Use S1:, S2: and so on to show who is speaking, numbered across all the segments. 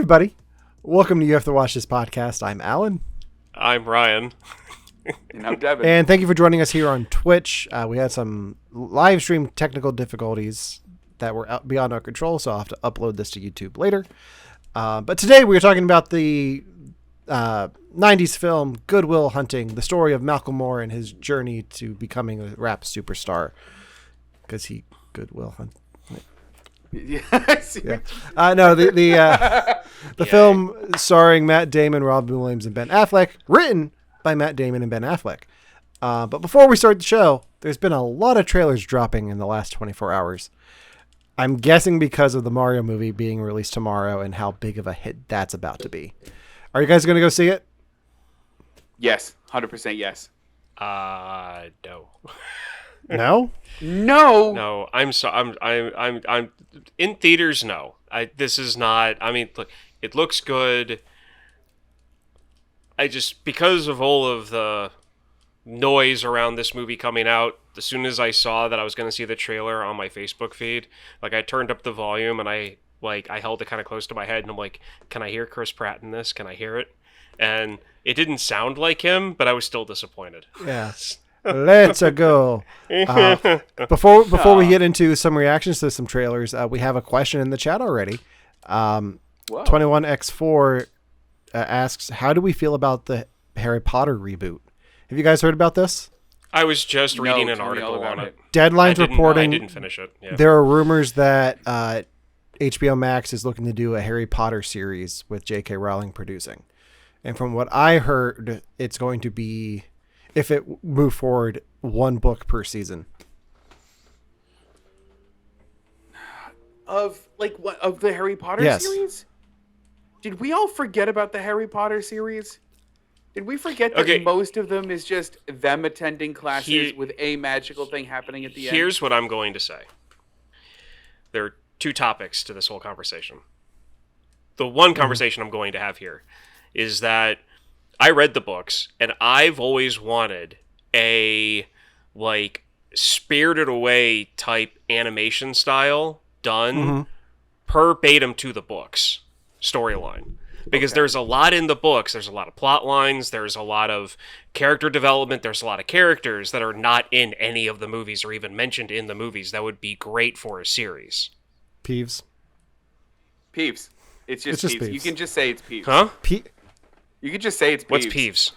S1: everybody. Welcome to You Have to Watch This podcast. I'm Alan.
S2: I'm Ryan.
S3: And I'm Devin.
S1: And thank you for joining us here on Twitch. We had some live stream technical difficulties that were beyond our control, so I'll have to upload this to YouTube later. But today we are talking about the 90s film Good Will Hunting, the story of Malcolm Moore and his journey to becoming a rap superstar. Because he Good Will Hunt.
S3: Yeah.
S1: No, the film starring Matt Damon, Robin Williams, and Ben Affleck, written by Matt Damon and Ben Affleck. But before we start the show, there's been a lot of trailers dropping in the last 24 hours. I'm guessing because of the Mario movie being released tomorrow and how big of a hit that's about to be. Are you guys going to go see it?
S3: Yes, 100% yes.
S2: No.
S1: No?
S3: No.
S2: I'm in theaters. No, this is not. I mean, look, it looks good. I just, because of all of the noise around this movie coming out, as soon as I saw that I was going to see the trailer on my Facebook feed, like I turned up the volume and I held it kind of close to my head and I'm like, can I hear Chris Pratt in this? Can I hear it? And it didn't sound like him, but I was still disappointed.
S1: Yes. Let's go. Before we get into some reactions to some trailers, we have a question in the chat already. 21x4 asks, how do we feel about the Harry Potter reboot? Have you guys heard about this?
S2: I was just reading an article on it.
S1: Deadline's reporting.
S2: I didn't finish it. Yeah.
S1: There are rumors that HBO Max is looking to do a Harry Potter series with J.K. Rowling producing. And from what I heard, it's going to be, if it move forward, one book per season.
S3: Of the Harry Potter series? Did we all forget about the Harry Potter series? Did we forget that most of them is just them attending classes with a magical thing happening at the end?
S2: Here's what I'm going to say. There are two topics to this whole conversation. The one conversation I'm going to have here is that I read the books, and I've always wanted a, Spirited Away type animation style done verbatim to the books storyline. Because there's a lot in the books. There's a lot of plot lines. There's a lot of character development. There's a lot of characters that are not in any of the movies or even mentioned in the movies that would be great for a series.
S1: Peeves.
S3: It's just Peeves. You can just say it's Peeves.
S2: Huh?
S3: You can just say it's Peeves.
S2: What's Peeves?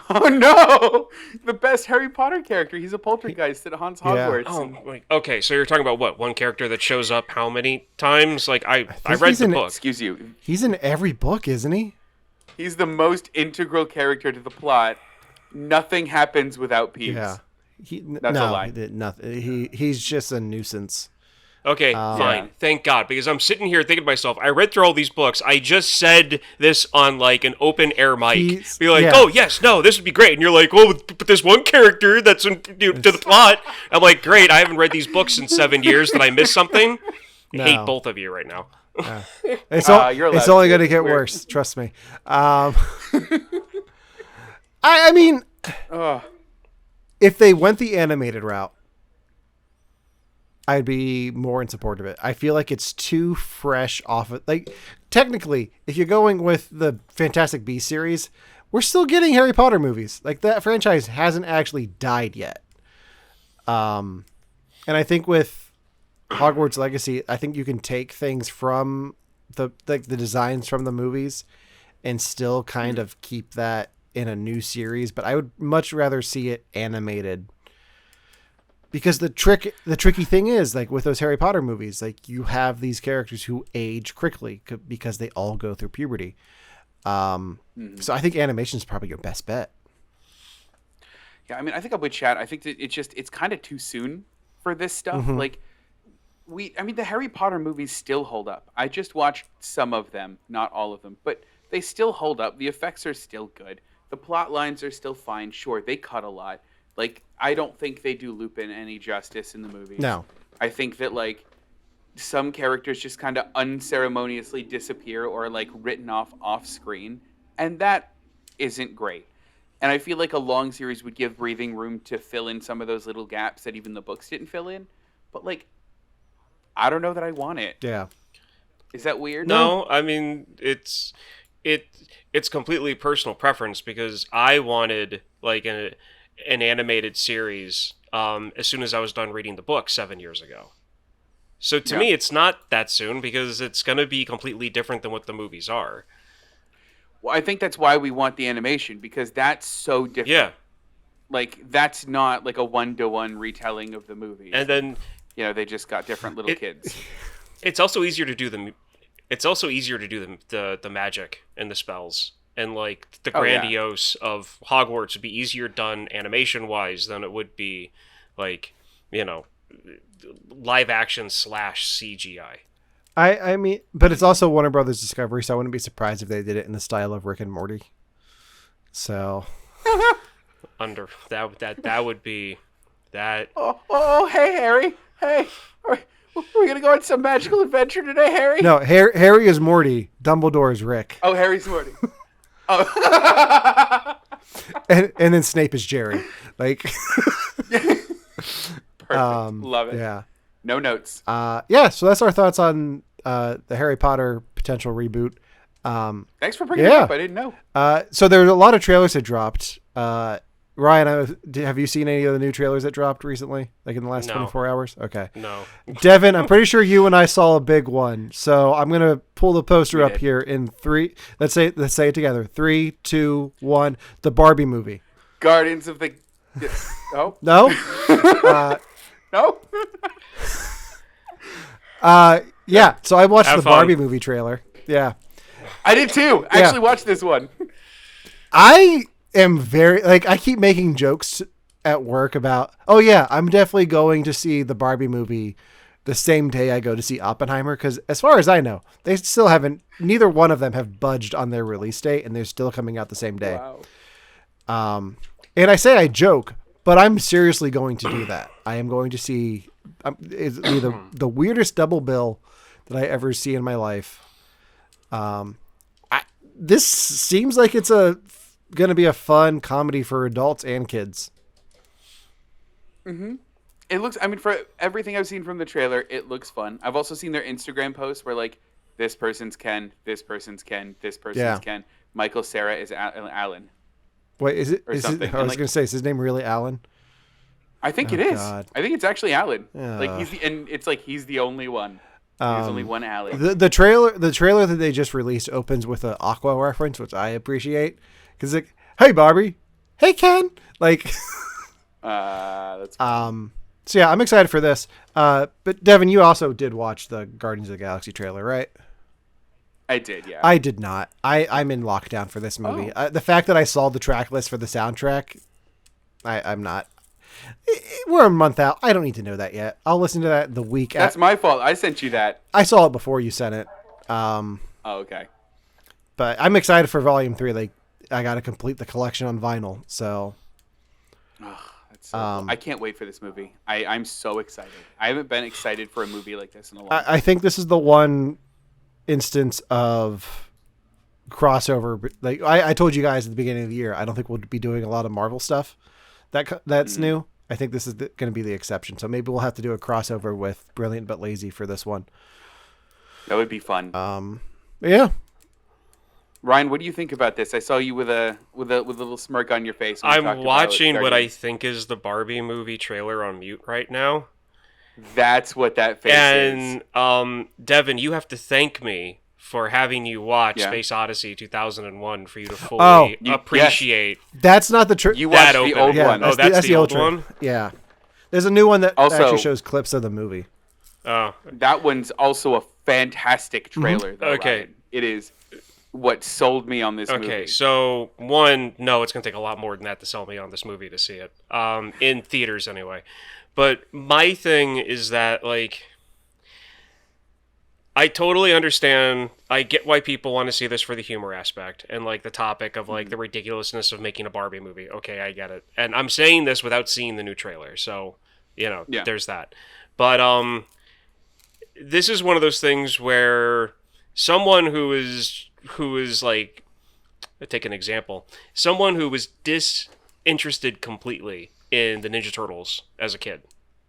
S3: Oh no! The best Harry Potter character. He's a poltergeist that haunts Hogwarts.
S2: Oh, okay, so you're talking about what? One character that shows up how many times? I read the book.
S3: Excuse you.
S1: He's in every book, isn't he?
S3: He's the most integral character to the plot. Nothing happens without Peeves.
S1: Yeah.
S3: That's a lie.
S1: He did nothing. He's just a nuisance.
S2: Okay, fine. Thank God, because I'm sitting here thinking to myself, I read through all these books. I just said this on an open air mic. Oh yes, no, this would be great. And you're like, oh, but there's one character that's to the plot. I'm like, great. I haven't read these books in 7 years. Did I miss something?
S1: No.
S2: I hate both of you right now.
S1: It's only going to get worse. Trust me. I mean, if they went the animated route, I'd be more in support of it. I feel like it's too fresh off of, technically, if you're going with the Fantastic Beasts series, we're still getting Harry Potter movies. That franchise hasn't actually died yet. And I think with Hogwarts Legacy, I think you can take things from the designs from the movies and still kind of keep that in a new series, but I would much rather see it animated. Because the tricky thing is, with those Harry Potter movies, you have these characters who age quickly because they all go through puberty. So I think animation is probably your best bet.
S3: Yeah, I mean, I think I'm with Chad. I think that it's kind of too soon for this stuff. The Harry Potter movies still hold up. I just watched some of them, not all of them, but they still hold up. The effects are still good. The plot lines are still fine. Sure, they cut a lot. I don't think they do Lupin any justice in the movies.
S1: No.
S3: I think that, some characters just kind of unceremoniously disappear or, written off screen, and that isn't great. And I feel like a long series would give breathing room to fill in some of those little gaps that even the books didn't fill in. But, I don't know that I want it.
S1: Yeah.
S3: Is that weird?
S2: No, I mean it's completely personal preference because I wanted like an animated series as soon as I was done reading the book 7 years ago. So to me, it's not that soon because it's going to be completely different than what the movies are.
S3: Well, I think that's why we want the animation, because that's so different.
S2: Yeah.
S3: Like, that's not like a one-to-one retelling of the movie.
S2: And then
S3: they just got different little kids.
S2: It's also easier to do the magic and the spells and like the grandiose of Hogwarts would be easier done animation wise than it would be like, live action / CGI.
S1: I mean, but it's also Warner Brothers Discovery, so I wouldn't be surprised if they did it in the style of Rick and Morty. So
S2: that would be that.
S3: Oh, hey Harry, hey, are we gonna go on some magical adventure today, Harry?
S1: No, Harry is Morty. Dumbledore is Rick.
S3: Oh, Harry's Morty. Oh.
S1: and then Snape is Jerry. Like.
S3: Perfect. Love it.
S1: Yeah.
S3: No notes.
S1: Yeah. So that's our thoughts on the Harry Potter potential reboot.
S3: Thanks for bringing it up. I didn't know.
S1: So there's a lot of trailers that dropped. Ryan, have you seen any of the new trailers that dropped recently, like in the last 24 hours? Okay.
S2: No.
S1: Devin, I'm pretty sure you and I saw a big one. So I'm gonna pull the poster up here in 3. Let's say it together. 3, 2, 1. The Barbie movie.
S3: Guardians of the. Oh.
S1: No.
S3: No.
S1: Yeah. So I watched
S2: Have
S1: the
S2: fun.
S1: Barbie movie trailer. Yeah.
S3: I did too. I actually watched this one.
S1: I am I keep making jokes at work about, oh yeah, I'm definitely going to see the Barbie movie the same day I go to see Oppenheimer, because as far as I know, they still haven't, neither one of them have budged on their release date, and they're still coming out the same day.
S3: Wow.
S1: And I say I joke, but I'm seriously going to do that. I am going to see, it's the weirdest double bill that I ever see in my life. This seems like it's going to be a fun comedy for adults and kids.
S3: Mm-hmm. It looks, I mean, for everything I've seen from the trailer, it looks fun. I've also seen their Instagram posts where like, this person's Ken, this person's Ken, this person's Ken. Michael Cera is Alan.
S1: Wait, is it?
S3: Or something.
S1: I was going to say, is his name really Alan?
S3: I think it is.
S1: God.
S3: I think it's actually Alan. Like he's the only one. There's only one Alan.
S1: The trailer that they just released opens with an Aqua reference, which I appreciate, because like, hey Barbie, hey Ken, like.
S3: That's cool.
S1: So yeah, I'm excited for this. But Devin, you also did watch the Guardians of the Galaxy trailer, right?
S3: I did, yeah.
S1: I did not. I'm in lockdown for this movie. The fact that I saw the track list for the soundtrack, I'm not. We're a month out. I don't need to know that yet. I'll listen to that the week.
S3: That's my fault. I sent you that.
S1: I saw it before you sent it.
S3: Okay.
S1: But I'm excited for Volume 3. Like, I got to complete the collection on vinyl. So.
S3: That's so cool. I can't wait for this movie. I'm so excited. I haven't been excited for a movie like this in a long time.
S1: I think this is the one instance of crossover. Like I told you guys at the beginning of the year, I don't think we'll be doing a lot of Marvel stuff that's new. I think this is going to be the exception. So maybe we'll have to do a crossover with Brilliant but Lazy for this one.
S3: That would be fun.
S1: Yeah.
S3: Ryan, what do you think about this? I saw you with a little smirk on your face.
S2: I'm watching what I think is the Barbie movie trailer on mute right now.
S3: That's what that face is.
S2: And Devin, you have to thank me for having you watch Space Odyssey 2001 for you to fully appreciate.
S1: Yes. That's not the
S3: you watched the old one.
S2: Oh, that's the old one?
S1: Yeah. There's a new one that
S3: also
S1: actually shows clips of the movie.
S2: Oh.
S3: That one's also a fantastic trailer, though,
S2: Okay.
S3: Ryan. It is what sold me on this movie.
S2: Okay, so it's going to take a lot more than that to sell me on this movie to see it. In theaters, anyway. But my thing is that, like, I totally understand. I get why people want to see this for the humor aspect and, like, the topic of, like, the ridiculousness of making a Barbie movie. Okay, I get it. And I'm saying this without seeing the new trailer, so, there's that. But this is one of those things where someone who is like, I'll take an example. Someone who was disinterested completely in the Ninja Turtles as a kid.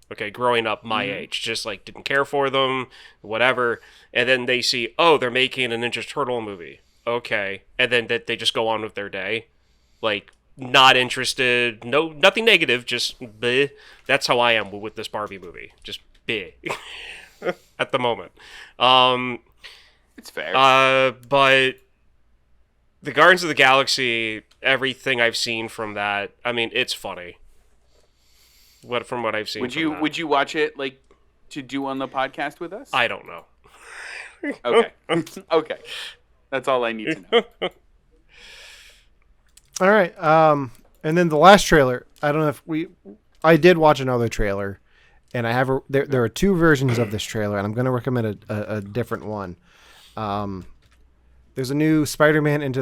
S2: Okay, growing up my age, just like didn't care for them, whatever. And then they see, oh, they're making a Ninja Turtle movie. Okay, and then they just go on with their day, like not interested. No, nothing negative, just bleh. That's how I am with this Barbie movie. Just bleh. At the moment.
S3: It's fair.
S2: But the Guardians of the Galaxy, everything I've seen from that, I mean, it's funny. From what I've seen.
S3: Would you watch it like to do on the podcast with us?
S2: I don't know.
S3: Okay. Okay. That's all I need to know.
S1: All right. And then the last trailer. I don't know if I did watch another trailer, and I have there are two versions of this trailer, and I'm going to recommend a different one. There's a new Spider-Man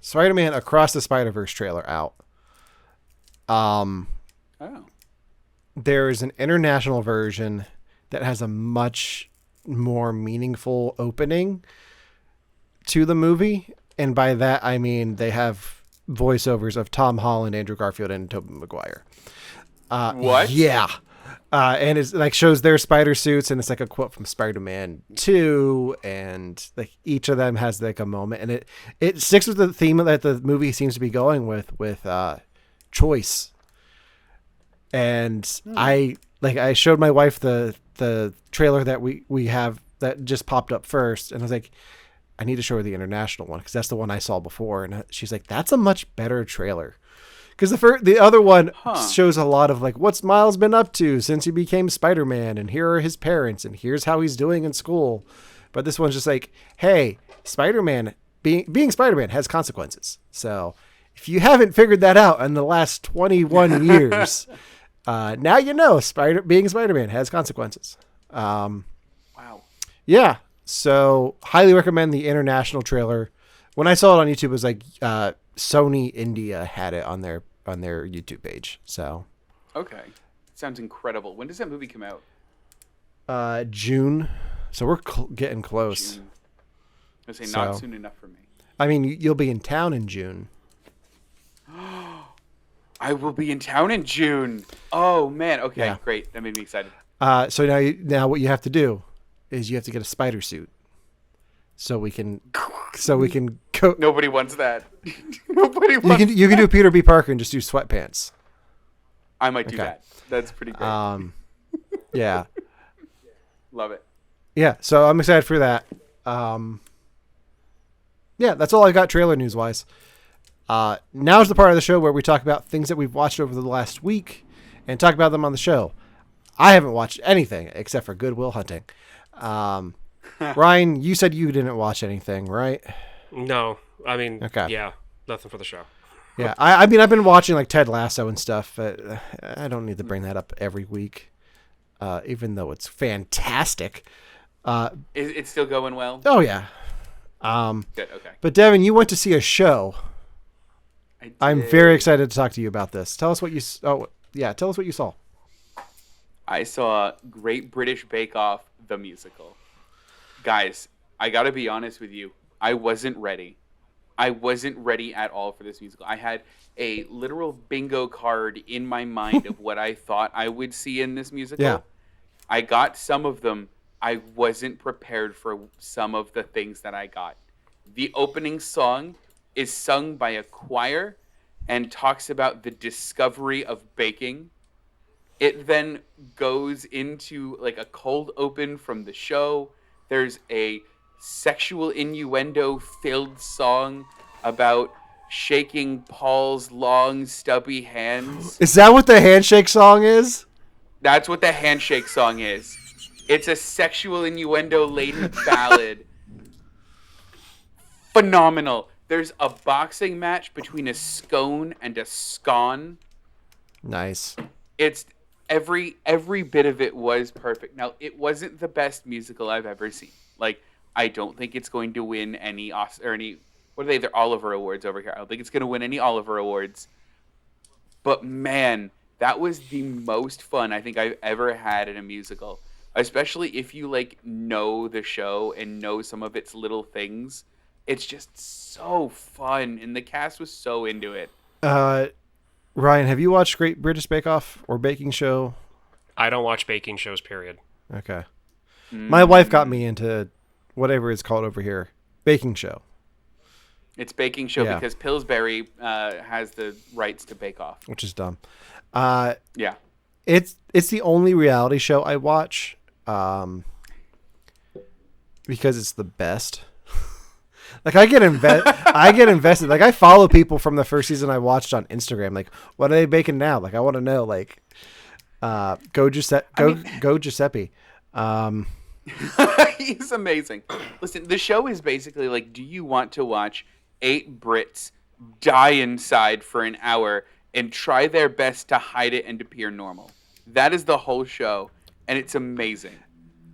S1: Spider-Man Across the Spider-Verse trailer out.
S3: Oh.
S1: There's an international version that has a much more meaningful opening to the movie. And by that, I mean they have voiceovers of Tom Holland, Andrew Garfield, and Tobey Maguire.
S3: What?
S1: Yeah. And it's like shows their spider suits, and it's like a quote from Spider-Man 2, and like each of them has like a moment, and it sticks with the theme that the movie seems to be going with choice. And I showed my wife the trailer that we have that just popped up first, and I was like, I need to show her the international one because that's the one I saw before, and she's like, that's a much better trailer. Because the other one shows a lot of like what's Miles been up to since he became Spider-Man, and here are his parents, and here's how he's doing in school. But this one's just like, hey, Spider-Man being Spider-Man has consequences. So if you haven't figured that out in the last 21 years, now you know being Spider-Man has consequences.
S3: Wow.
S1: Yeah. So highly recommend the international trailer. When I saw it on YouTube, it was like Sony India had it on their YouTube page. So
S3: Okay. Sounds incredible. When does that movie come out?
S1: June. So we're getting close.
S3: June. I was saying not soon enough for me.
S1: I mean, you'll be in town in June.
S3: I will be in town in June. Oh man. Okay,
S1: Yeah.
S3: great. That made me excited.
S1: So now what you have to do is you have to get a spider suit, so we can go.
S3: Nobody wants that. Nobody wants.
S1: You can do Peter B. Parker and just do sweatpants.
S3: I might do
S1: Okay.
S3: that. That's pretty great.
S1: Yeah.
S3: Love it.
S1: Yeah, so I'm excited for that. Yeah, that's all I got trailer news wise. Now's the part of the show where we talk about things that we've watched over the last week and talk about them on the show. I haven't watched anything except for Good Will Hunting. Ryan, you said you didn't watch anything, right?
S2: No, I mean,
S1: Okay.
S2: yeah, nothing for the show.
S1: Yeah, I mean, I've been watching like Ted Lasso and stuff, but I don't need to bring that up every week, even though it's fantastic.
S3: It's still going well.
S1: Oh yeah.
S3: Good. Okay.
S1: But Devin, you went to see a show. I'm
S3: did.
S1: very excited to talk to you about this. Tell us what you. Oh yeah, tell us what you saw.
S3: I saw Great British Bake Off, the musical. Guys, I gotta be honest with you. I wasn't ready. I wasn't ready at all for this musical. I had a literal bingo card in my mind of what I thought I would see in this musical.
S1: Yeah.
S3: I got some of them. I wasn't prepared for some of the things that I got. The opening song is sung by a choir and talks about the discovery of baking. It then goes into like a cold open from the show. There's a sexual innuendo filled song about shaking Paul's long stubby hands.
S1: Is that what the handshake song is?
S3: That's what the handshake song is. It's a sexual innuendo laden ballad. Phenomenal. There's a boxing match between a scone and a scone.
S1: Nice.
S3: It's every bit of it was perfect. Now, it wasn't the best musical I've ever seen. Like, I don't think it's going to win any Oscar or any, what are they? They're Oliver Awards over here. I don't think it's going to win any Oliver Awards. But man, that was the most fun I think I've ever had in a musical. Especially if you like know the show and know some of its little things. It's just so fun, and the cast was so into it.
S1: Ryan, have you watched Great British Bake Off or Baking Show?
S2: I don't watch baking shows, period.
S1: Okay. My wife got me into whatever it's called over here, baking show.
S3: It's baking show
S1: Yeah.
S3: because Pillsbury has the rights to Bake Off.
S1: Which is dumb.
S3: Yeah.
S1: It's the only reality show I watch because it's the best. Like I get invested. Like I follow people from the first season I watched on Instagram. Like, what are they baking now? Like I want to know. Like, go Giuseppe.
S3: He's amazing. Listen, the show is basically like, do you want to watch 8 Brits die inside for an hour and try their best to hide it and appear normal? That is the whole show, and it's amazing.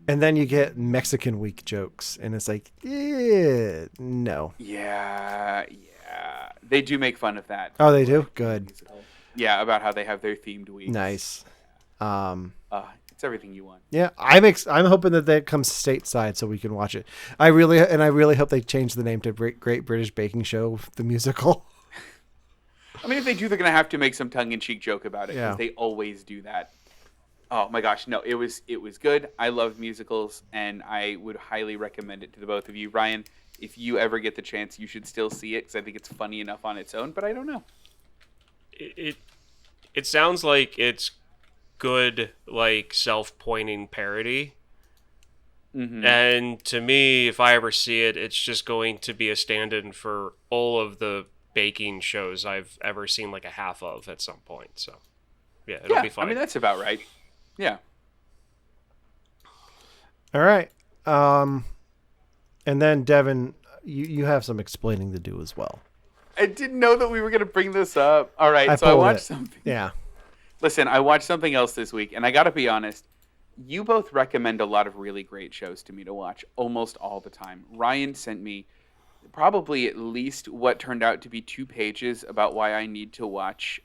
S1: And then you get Mexican week jokes, and it's like, no.
S3: Yeah. They do make fun of that.
S1: Oh, they do? Good.
S3: Yeah, about how they have their themed weeks.
S1: Nice.
S3: It's everything you want.
S1: Yeah, I'm hoping that comes stateside so we can watch it. I really hope they change the name to Great British Baking Show, the musical.
S3: I mean, if they do, they're gonna have to make some tongue-in-cheek joke about it because they always do that. Oh my gosh, no, it was good. I love musicals, and I would highly recommend it to the both of you. Ryan, if you ever get the chance, you should still see it because I think it's funny enough on its own. But I don't know.
S2: It sounds like it's good, like self-pointing parody. Mm-hmm. And to me, if I ever see it, it's just going to be a stand-in for all of the baking shows I've ever seen like a half of at some point. So yeah, it'll be fun.
S3: I mean, that's about right. Yeah.
S1: All right. And then Devin, you have some explaining to do as well.
S3: I didn't know that we were going to bring this up. All right, so I watched something.
S1: Yeah.
S3: Listen, I watched something else this week, and I got to be honest, you both recommend a lot of really great shows to me to watch almost all the time. Ryan sent me probably at least what turned out to be 2 pages about why I need to watch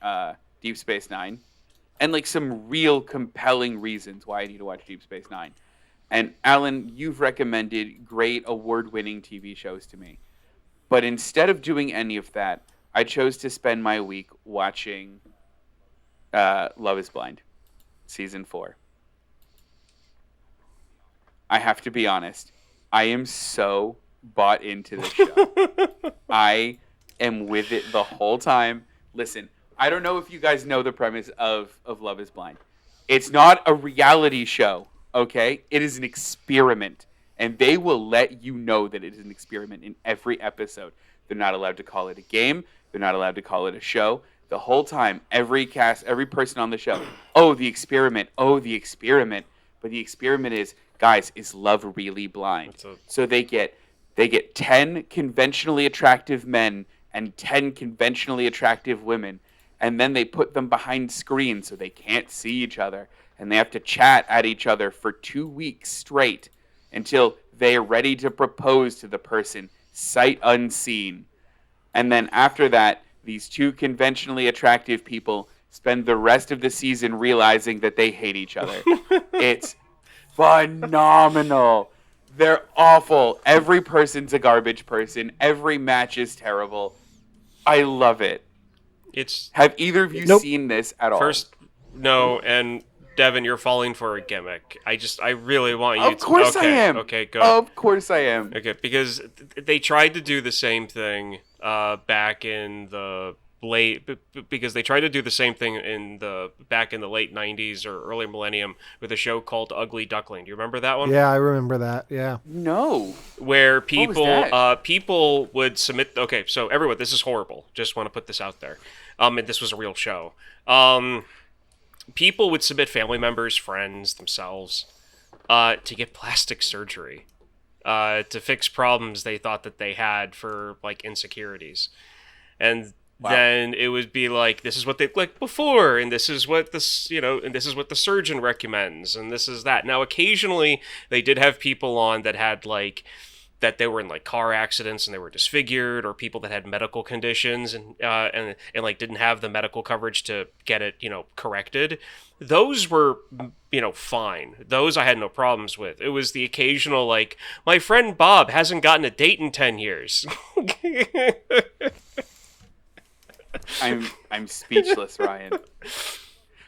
S3: Deep Space Nine. And like some real compelling reasons why I need to watch Deep Space Nine. And Alan, you've recommended great award-winning TV shows to me. But instead of doing any of that, I chose to spend my week watching Love is Blind, Season 4. I have to be honest. I am so bought into this show. I am with it the whole time. Listen, I don't know if you guys know the premise of Love is Blind. It's not a reality show, okay? It is an experiment. And they will let you know that it is an experiment in every episode. They're not allowed to call it a game. They're not allowed to call it a show. The whole time, every person on the show, the experiment. But the experiment is, guys, is love really blind? So they get 10 conventionally attractive men and 10 conventionally attractive women. And then they put them behind screens so they can't see each other. And they have to chat at each other for 2 weeks straight until they are ready to propose to the person, sight unseen. And then after that, these 2 conventionally attractive people spend the rest of the season realizing that they hate each other. It's phenomenal. They're awful. Every person's a garbage person. Every match is terrible. I love it. Have either of you seen this at all?
S2: No, and Devin, you're falling for a gimmick. I really want you to...
S3: Of course I am.
S2: Okay, good.
S3: Of course I am.
S2: Okay, because they tried to do the same thing back in the late... Because they tried to do the same thing back in the late 90s or early millennium with a show called Ugly Duckling. Do you remember that one?
S1: Yeah, I remember that, yeah.
S3: No.
S2: Where people would submit... Okay, so everyone, this is horrible. Just want to put this out there. And this was a real show. People would submit family members, friends, themselves, to get plastic surgery, to fix problems they thought that they had for like insecurities, and then it would be like, this is what they like before, and this is what and this is what the surgeon recommends, and this is that. Now, occasionally they did have people on that had like that they were in like car accidents and they were disfigured, or people that had medical conditions and like didn't have the medical coverage to get it, corrected. Those were, fine. Those I had no problems with. It was the occasional, like, my friend Bob hasn't gotten a date in 10 years.
S3: I'm speechless, Ryan.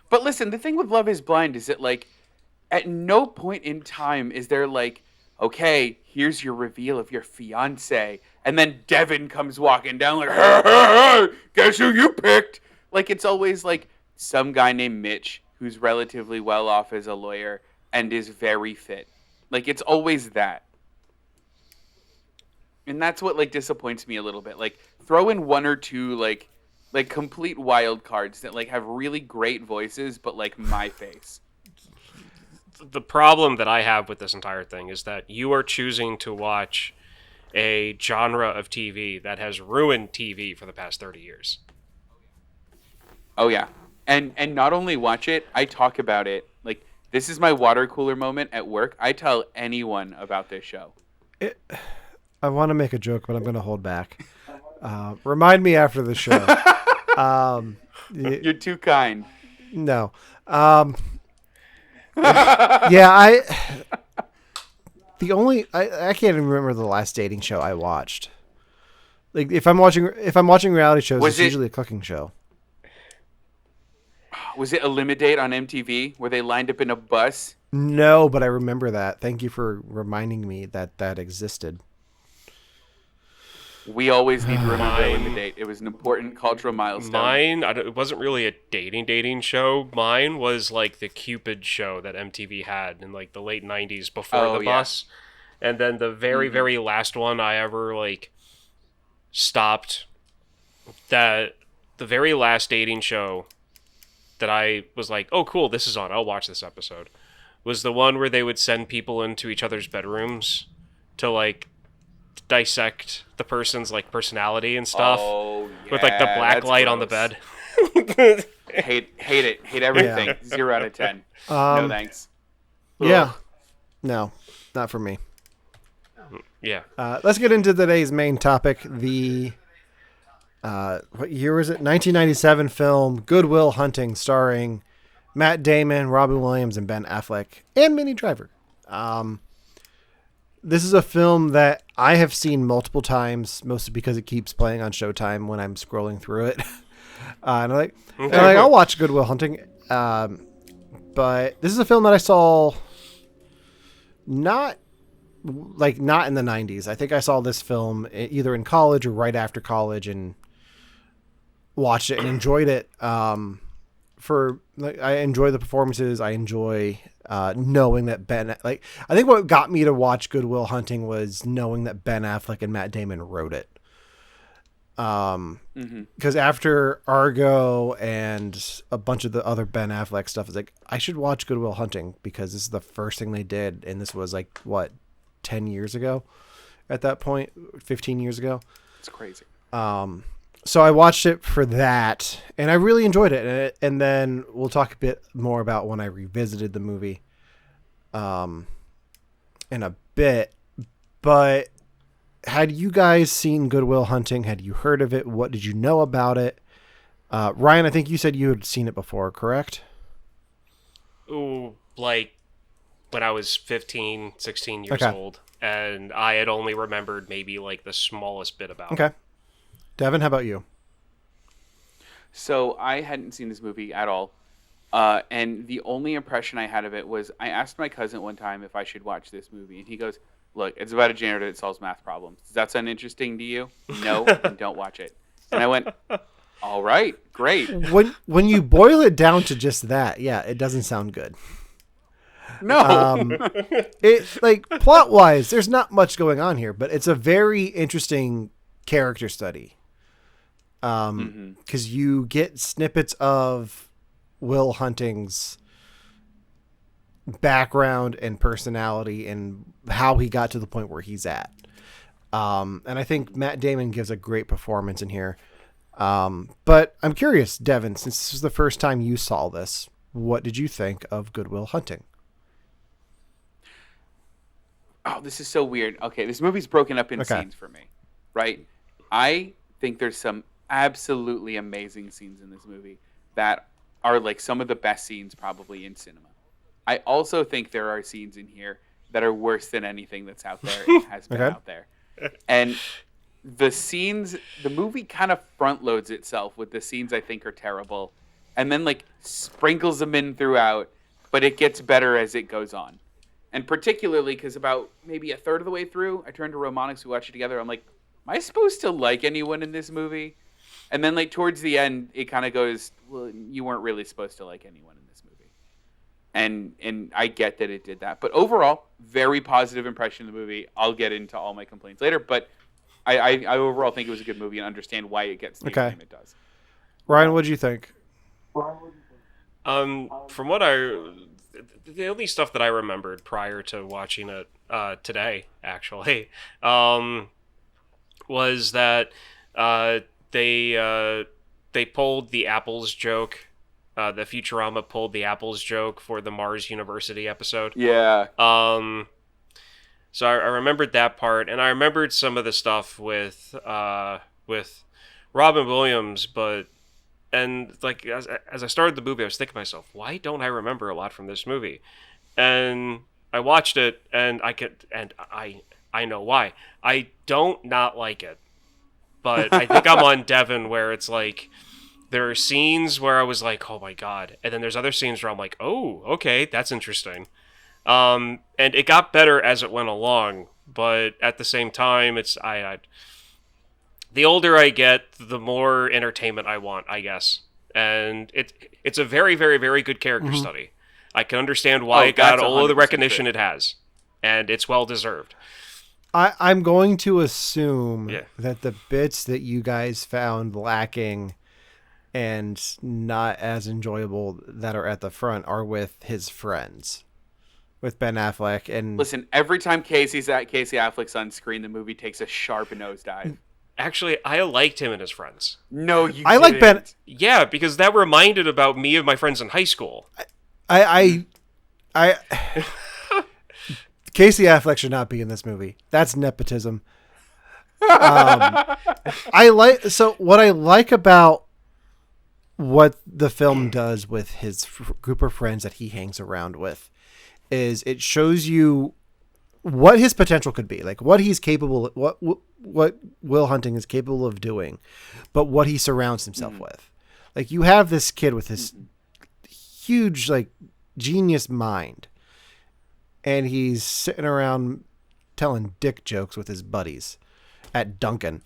S3: But listen, the thing with Love Is Blind is that, like, at no point in time is there like, okay, here's your reveal of your fiance, and then Devin comes walking down like, hey, hey, hey, guess who you picked? Like, it's always like some guy named Mitch who's relatively well off as a lawyer and is very fit. Like, it's always that. And that's what, like, disappoints me a little bit. Like, throw in one or two, like complete wild cards that, like, have really great voices, but, like, my face.
S2: The problem that I have with this entire thing is that you are choosing to watch a genre of TV that has ruined TV for the past 30 years.
S3: Oh, yeah. And not only watch it, I talk about it. Like, this is my water cooler moment at work. I tell anyone about this show.
S1: I want to make a joke, but I'm going to hold back. Remind me after the show.
S3: You're too kind.
S1: No. Yeah, I can't even remember the last dating show I watched. Like, if I'm watching reality shows, it's usually a cooking show.
S3: Was it Eliminate on MTV where they lined up in a bus?
S1: No, but I remember that. Thank you for reminding me that existed.
S3: We always need to remember Eliminate. It was an important cultural milestone.
S2: It wasn't really a dating show. Mine was like the Cupid show that MTV had in like the late 90s before the bus. And then the very, very last one I ever like stopped, that the very last dating show that I was like, oh cool, this is on, I'll watch this episode, was the one where they would send people into each other's bedrooms to like dissect the person's like personality and stuff with like the black light on the bed.
S3: hate it, hate everything.
S1: Yeah.
S3: 0 out of 10. No thanks.
S1: Yeah, no, not for me.
S2: Yeah.
S1: Let's get into today's main topic. The what year was it? 1997 film Good Will Hunting, starring Matt Damon, Robin Williams, and Ben Affleck, and Minnie Driver. This is a film that I have seen multiple times, mostly because it keeps playing on Showtime when I'm scrolling through it. And I'll watch Good Will Hunting. But this is a film that I saw not in the 90s. I think I saw this film either in college or right after college and watched it and enjoyed it. I enjoy the performances. I enjoy knowing that I think what got me to watch Good Will Hunting was knowing that Ben Affleck and Matt Damon wrote it. Because after Argo and a bunch of the other Ben Affleck stuff, it's like, I should watch Good Will Hunting because this is the first thing they did. And this was like, what, 10 years ago at that point, 15 years ago.
S3: It's crazy.
S1: So I watched it for that, and I really enjoyed it. And then we'll talk a bit more about when I revisited the movie in a bit. But had you guys seen Good Will Hunting? Had you heard of it? What did you know about it? Ryan, I think you said you had seen it before, correct?
S2: Ooh, like when I was 15, 16 years old, and I had only remembered maybe like the smallest bit about it.
S1: Okay. Devin, how about you?
S3: So I hadn't seen this movie at all. And the only impression I had of it was I asked my cousin one time if I should watch this movie. And he goes, look, it's about a janitor that solves math problems. Does that sound interesting to you? No, then don't watch it. And I went, all right, great.
S1: When you boil it down to just that, yeah, it doesn't sound good.
S3: No.
S1: It like plot wise, there's not much going on here, but it's a very interesting character study. Because you get snippets of Will Hunting's background and personality and how he got to the point where he's at. And I think Matt Damon gives a great performance in here. But I'm curious, Devin, since this was the first time you saw this, what did you think of Good Will Hunting?
S3: Oh, this is so weird. Okay, this movie's broken up in scenes for me, right? I think there's some absolutely amazing scenes in this movie that are like some of the best scenes probably in cinema. I also think there are scenes in here that are worse than anything that's out there and has been out there. And the movie kind of front loads itself with the scenes I think are terrible and then like sprinkles them in throughout, but it gets better as it goes on. And particularly because about maybe a third of the way through, I turned to Romanix, we watched it together. I'm like, am I supposed to like anyone in this movie? And then like towards the end, it kind of goes, well, you weren't really supposed to like anyone in this movie. And I get that it did that. But overall, very positive impression of the movie. I'll get into all my complaints later, but I overall think it was a good movie and understand why it gets the acclaim it does.
S1: Ryan, what did you think?
S2: From what the only stuff that I remembered prior to watching it today, actually, was that they pulled the apples joke. The Futurama pulled the apples joke for the Mars University episode.
S3: Yeah.
S2: So I remembered that part, and I remembered some of the stuff with Robin Williams, and like as I started the movie, I was thinking to myself, why don't I remember a lot from this movie? And I watched it, and I know why. I don't not like it, but I think I'm on Devin, where it's like there are scenes where I was like, oh my god, and then there's other scenes where I'm like, oh, okay, that's interesting. And it got better as it went along, but at the same time, the older I get, the more entertainment I want, I guess. And it's a very, very, very good character study. I can understand why it got all of the recognition it has, and it's well deserved.
S1: I'm going to assume that the bits that you guys found lacking and not as enjoyable that are at the front are with his friends. With Ben Affleck and
S3: listen, every time Casey Affleck's on screen, the movie takes a sharp nosedive.
S2: Actually, I liked him and his friends.
S3: No, you.
S1: I like Ben.
S2: Yeah, because that reminded about me of my friends in high school.
S1: I Casey Affleck should not be in this movie. That's nepotism. What I like about what the film does with his group of friends that he hangs around with is it shows you what his potential could be, like what he's capable, what Will Hunting is capable of doing, but what he surrounds himself with. Like you have this kid with this huge, like genius mind, and he's sitting around telling dick jokes with his buddies at Duncan.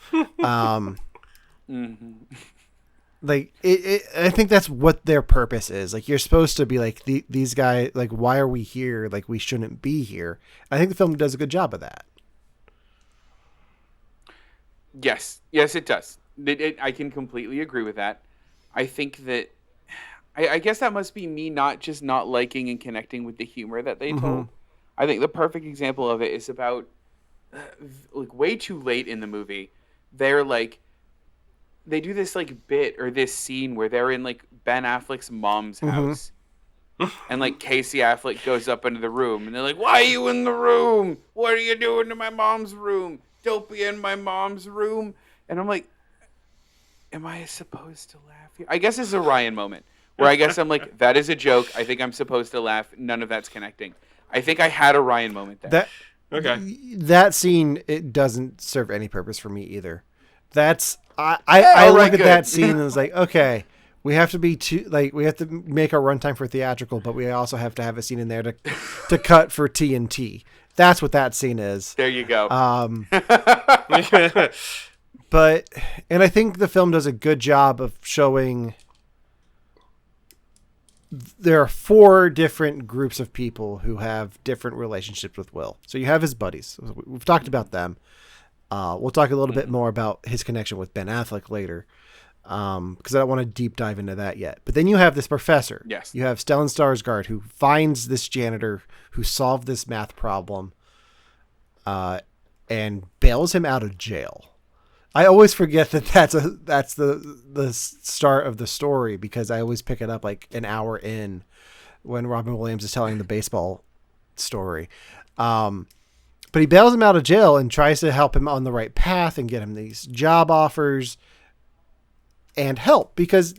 S1: Like I think that's what their purpose is. Like you're supposed to be like these guys. Like why are we here? Like we shouldn't be here. I think the film does a good job of that.
S3: Yes, it does. I can completely agree with that. I think that I guess that must be me not liking and connecting with the humor that they told. I think the perfect example of it is about like way too late in the movie. They're like. They do this like bit or this scene where they're in like Ben Affleck's mom's house, and like Casey Affleck goes up into the room, and they're like, "Why are you in the room? What are you doing in my mom's room? Don't be in my mom's room." And I'm like, "Am I supposed to laugh here?" I guess it's a Ryan moment where I guess I'm like, "That is a joke. I think I'm supposed to laugh. None of that's connecting." I think I had a Ryan moment there.
S1: That scene, it doesn't serve any purpose for me either. I look at that scene and was like, okay, we have to be we have to make our runtime for theatrical, but we also have to have a scene in there to cut for TNT. That's what that scene is.
S3: There you go.
S1: But I think the film does a good job of showing there are 4 different groups of people who have different relationships with Will. So you have his buddies. We've talked about them. We'll talk a little bit more about his connection with Ben Affleck later, because I don't want to deep dive into that yet. But then you have this professor.
S3: Yes.
S1: You have Stellan Skarsgård, who finds this janitor who solved this math problem and bails him out of jail. I always forget that's the start of the story, because I always pick it up like an hour in when Robin Williams is telling the baseball story. But he bails him out of jail and tries to help him on the right path and get him these job offers and help, because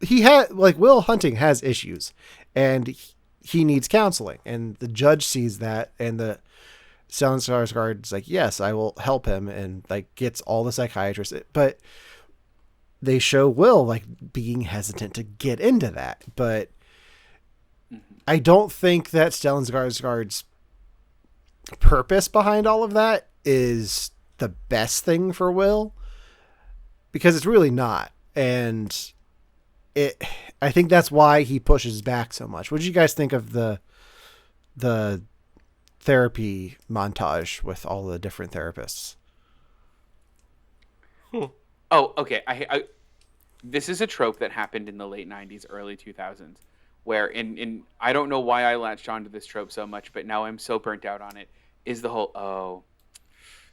S1: he had Will Hunting has issues and he needs counseling, and the judge sees that, and the Stellan Skarsgård is like, yes, I will help him, and like gets all the psychiatrists. But they show Will like being hesitant to get into that, but I don't think that Stellan Skarsgård's purpose behind all of that is the best thing for Will, because it's really not. And I think that's why he pushes back so much. What did you guys think of the therapy montage with all the different therapists?
S3: Oh, okay. I this is a trope that happened in the late 90s, early 2000s, where in I don't know why I latched onto this trope so much, but now I'm so burnt out on it, is the whole, oh,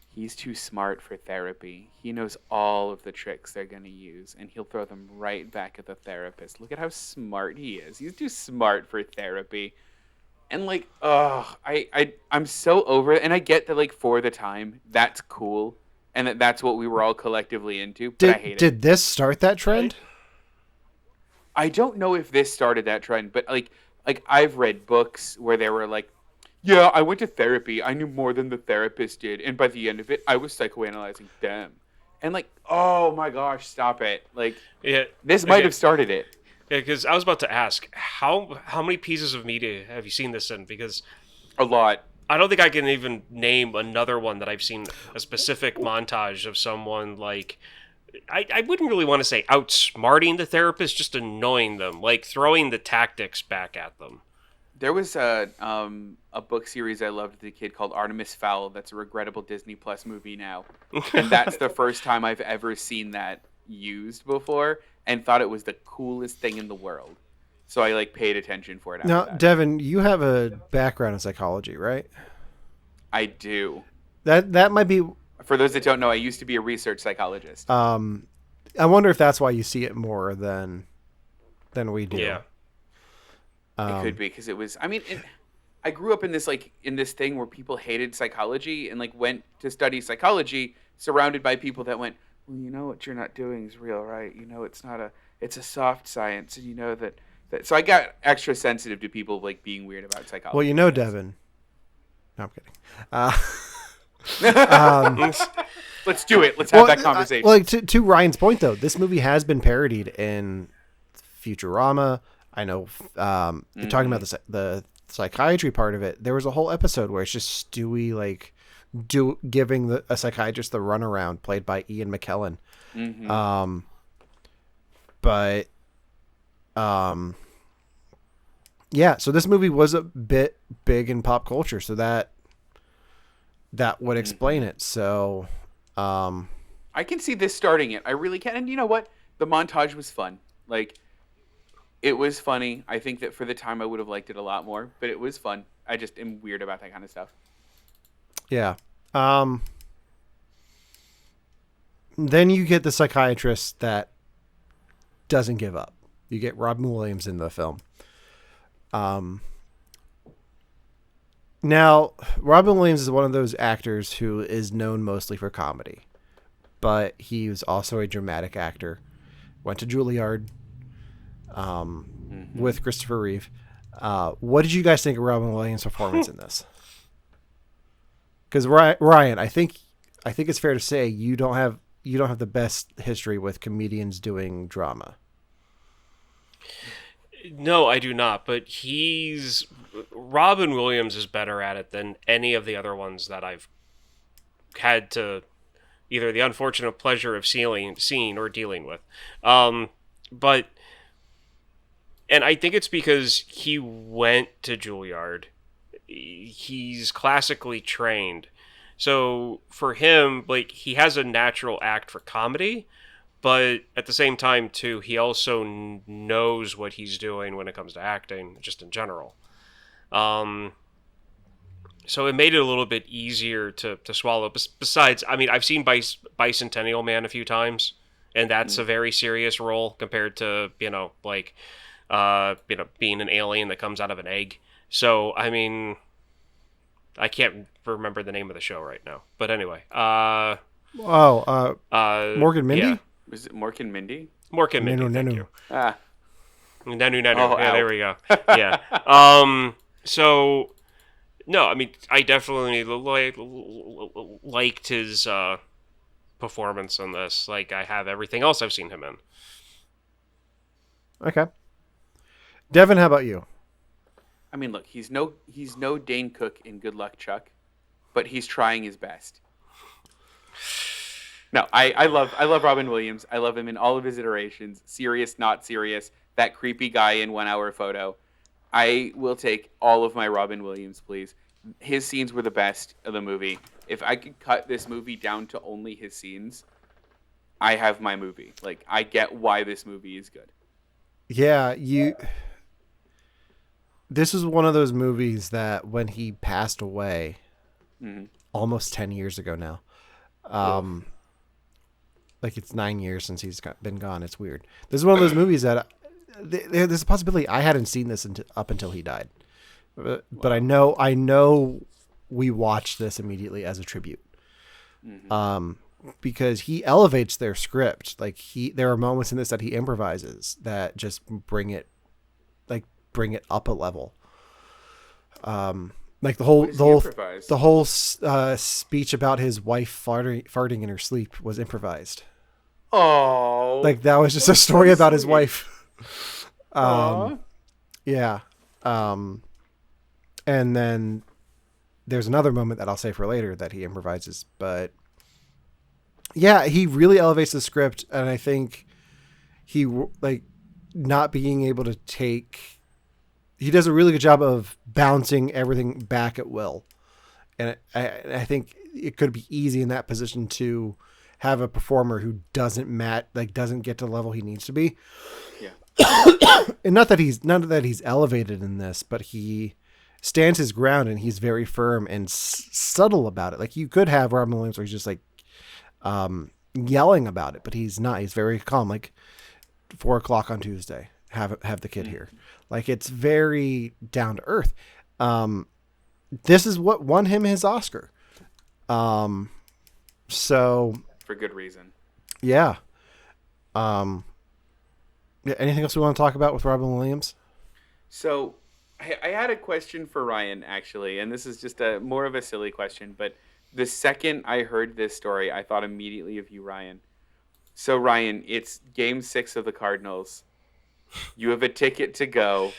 S3: he's too smart for therapy. He knows all of the tricks they're going to use, and he'll throw them right back at the therapist. Look at how smart he is. He's too smart for therapy. And like, I'm so over it. And I get that, like, for the time, that's cool, and that's what we were all collectively into, but I hate it.
S1: Did this start that trend?
S3: I don't know if this started that trend, but like I've read books where they were like, yeah, I went to therapy. I knew more than the therapist did. And by the end of it, I was psychoanalyzing them. And like, oh my gosh, stop it. Like, this might have started it.
S2: Yeah, because I was about to ask, how many pieces of media have you seen this in? Because
S3: a lot.
S2: I don't think I can even name another one that I've seen a specific montage of someone like, I wouldn't really want to say outsmarting the therapist, just annoying them, like throwing the tactics back at them.
S3: There was a book series I loved as a kid called Artemis Fowl. That's a regrettable Disney Plus movie now. And that's the first time I've ever seen that used before and thought it was the coolest thing in the world. So I like paid attention for it after
S1: Now,
S3: that.
S1: Devin, you have a background in psychology, right?
S3: I do.
S1: That might be...
S3: For those that don't know, I used to be a research psychologist.
S1: I wonder if that's why you see it more than we do.
S2: Yeah.
S3: It could be because it was. I mean, I grew up in this thing where people hated psychology and like went to study psychology, surrounded by people that went, well, you know what you're not doing is real, right? You know, it's a soft science, and you know that. So I got extra sensitive to people like being weird about psychology.
S1: Well, you know, Devin. No, I'm kidding.
S3: Let's do it. Let's have that conversation.
S1: Like to Ryan's point, though, this movie has been parodied in Futurama. I know, talking about the psychiatry part of it, there was a whole episode where it's just Stewie like giving a psychiatrist the runaround, played by Ian McKellen.
S3: Mm-hmm.
S1: Yeah. So this movie was a bit big in pop culture, so that would explain it. So,
S3: I can see this starting it. I really can. And you know what? The montage was fun. Like, it was funny. I think that for the time I would have liked it a lot more, but it was fun. I just am weird about that kind of stuff.
S1: Yeah. Then you get the psychiatrist that doesn't give up. You get Robin Williams in the film. Now, Robin Williams is one of those actors who is known mostly for comedy, but he was also a dramatic actor. Went to Juilliard with Christopher Reeve. What did you guys think of Robin Williams' performance in this? Because Ryan, I think it's fair to say you don't have the best history with comedians doing drama.
S2: No, I do not. But Robin Williams is better at it than any of the other ones that I've had to either the unfortunate pleasure of seeing or dealing with. But I think it's because he went to Juilliard. He's classically trained. So for him, like, he has a natural act for comedy, but at the same time, too, he also knows what he's doing when it comes to acting, just in general. So it made it a little bit easier to swallow. Besides, I mean, I've seen Bicentennial Man a few times, and that's a very serious role compared to, being an alien that comes out of an egg. So, I mean, I can't remember the name of the show right now. But anyway.
S1: Morgan Mindy?
S2: Yeah.
S3: Was it Mork and Mindy?
S2: Mork and Mindy, thank you. Nanu.
S3: Oh,
S2: yeah,
S3: ow.
S2: there we go. Yeah. So, no, I mean, I definitely liked his performance in this like I have everything else I've seen him in.
S1: Okay. Devin, how about you?
S3: I mean, look, he's no Dane Cook in Good Luck Chuck, but he's trying his best. No, I love Robin Williams. I love him in all of his iterations. Serious, not serious. That creepy guy in 1 Hour Photo. I will take all of my Robin Williams, please. His scenes were the best of the movie. If I could cut this movie down to only his scenes, I have my movie. Like, I get why this movie is good.
S1: Yeah, this is one of those movies that when he passed away almost 10 years ago now, like it's 9 years since he's been gone. It's weird. This is one of those movies that there's a possibility I hadn't seen this up until he died, but I know we watched this immediately as a tribute, because he elevates their script. Like there are moments in this that he improvises that just bring it up a level. Like the whole speech about his wife farting in her sleep was improvised.
S3: Oh,
S1: like that was just a story about his wife. Yeah. And then there's another moment that I'll say for later that he improvises, but yeah, he really elevates the script. And I think he like not being able to he does a really good job of bouncing everything back at will. And I think it could be easy in that position to have a performer who doesn't get to the level he needs to be.
S3: Yeah.
S1: And not that he's elevated in this, but he stands his ground and he's very firm and subtle about it. Like you could have Robin Williams where he's just like yelling about it, but he's not. He's very calm. Like 4:00 on Tuesday, have the kid here. Like it's very down to earth. This is what won him his Oscar. So
S3: for good reason.
S1: Yeah. Yeah. Anything else we want to talk about with Robin Williams?
S3: So I had a question for Ryan, actually, and this is just more of a silly question, but the second I heard this story, I thought immediately of you, Ryan. So, Ryan, it's Game 6 of the Cardinals. You have a ticket to go,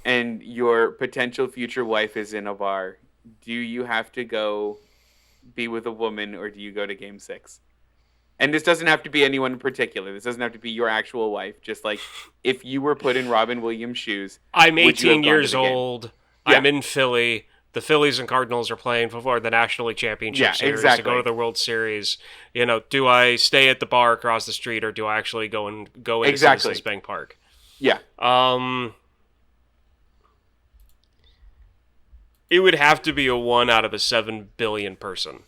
S3: and your potential future wife is in a bar. Do you have to go be with a woman, or do you go to Game 6? And this doesn't have to be anyone in particular. This doesn't have to be your actual wife. Just like if you were put in Robin Williams' shoes.
S2: I'm 18 years old. Yeah. I'm in Philly. The Phillies and Cardinals are playing for the National League Championship Series to go to the World Series. You know, do I stay at the bar across the street or do I actually go into Citizens Bank Park?
S3: Yeah.
S2: It would have to be a 1 out of a 7 billion person.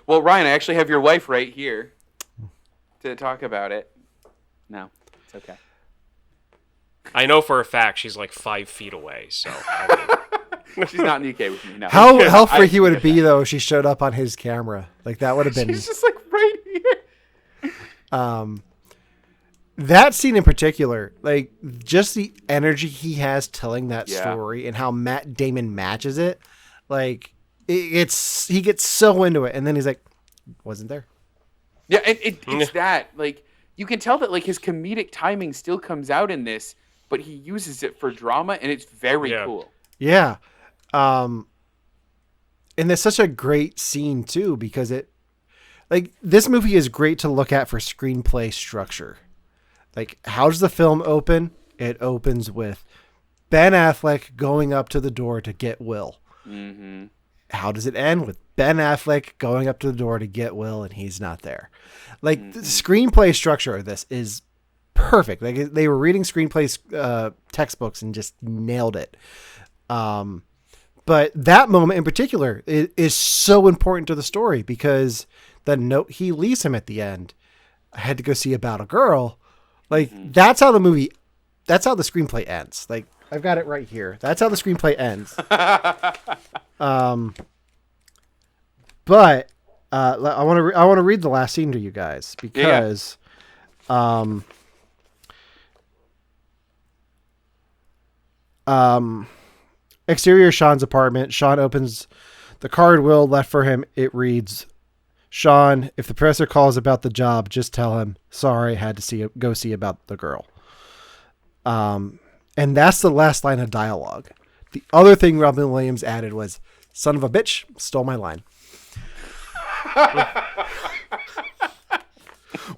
S3: Well, Ryan, I actually have your wife right here to talk about it. No, it's okay.
S2: I know for a fact she's like 5 feet away, so...
S3: She's not in the UK with me, no.
S1: How freaky would it be, though, if she showed up on his camera? Like, that would have been...
S3: She's just, like, right here.
S1: That scene in particular, like, just the energy he has telling that story and how Damon matches it, like... he gets so into it, and then he's like, wasn't there?
S3: Yeah, and it's that, like, you can tell that, like, his comedic timing still comes out in this, but he uses it for drama, and it's very cool.
S1: Yeah. And there's such a great scene, too, because this movie is great to look at for screenplay structure. Like, how does the film open? It opens with Ben Affleck going up to the door to get Will.
S3: Mm-hmm.
S1: How does it end? With Ben Affleck going up to the door to get Will, and he's not there. Like, the screenplay structure of this is perfect. Like, they were reading screenplays textbooks and just nailed it. But that moment in particular is so important to the story because the note he leaves him at the end, I had to go see About a Girl. Like, that's how the screenplay ends. Like, I've got it right here. That's how the screenplay ends. But I want to read the last scene to you guys because exterior Sean's apartment. Sean opens the card Will left for him. It reads, Sean, if the professor calls about the job, just tell him, sorry, I had to go see about the girl. And that's the last line of dialogue. The other thing Robin Williams added was, son of a bitch, stole my line.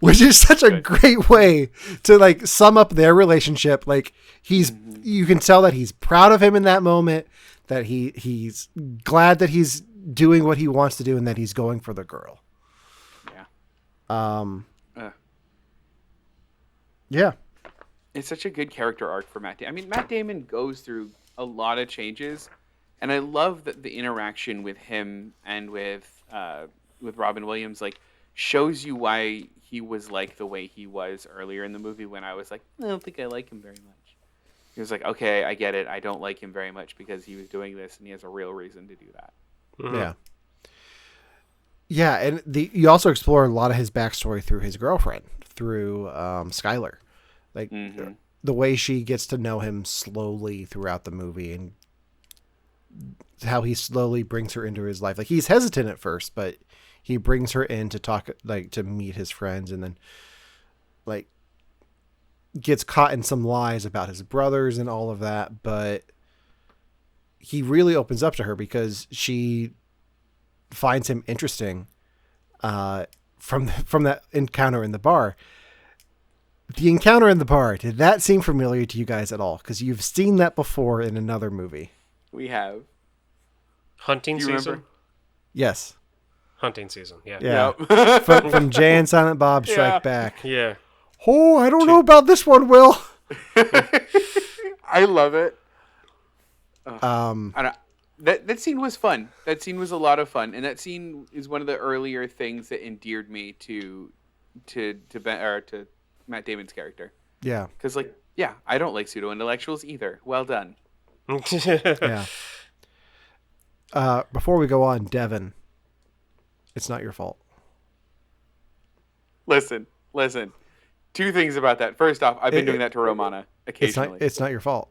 S1: Which is such a great way to like sum up their relationship. Like you can tell that he's proud of him in that moment, that he's glad that he's doing what he wants to do and that he's going for the girl. Yeah. Yeah.
S3: It's such a good character arc for Matt Damon. I mean, Matt Damon goes through a lot of changes, and I love that the interaction with him and with Robin Williams like shows you why he was like the way he was earlier in the movie when I was like, I don't think I like him very much. He was like, okay, I get it. I don't like him very much because he was doing this and he has a real reason to do that.
S2: Mm-hmm.
S1: Yeah. Yeah, and you also explore a lot of his backstory through his girlfriend, through Skylar. Like the way she gets to know him slowly throughout the movie and how he slowly brings her into his life. Like he's hesitant at first, but he brings her in to talk, like to meet his friends, and then like gets caught in some lies about his brothers and all of that. But he really opens up to her because she finds him interesting from that encounter in the bar. The encounter in the bar, did that seem familiar to you guys at all? Because you've seen that before in another movie.
S3: We have.
S2: Hunting season?
S3: Remember?
S1: Yes.
S2: Hunting season, yeah.
S1: Yeah.
S3: Yep.
S1: from Jay and Silent Bob Strike Back.
S2: Yeah.
S1: Oh, I don't know about this one, Will.
S3: I love it.
S1: Um,
S3: That scene was fun. That scene was a lot of fun, and that scene is one of the earlier things that endeared me to Matt Damon's character.
S1: Yeah.
S3: Because I don't like pseudo intellectuals either. Well done.
S1: Yeah. Before we go on, Devin, it's not your fault.
S3: Listen. Two things about that. First off, I've been doing that to Romana occasionally.
S1: It's not your fault.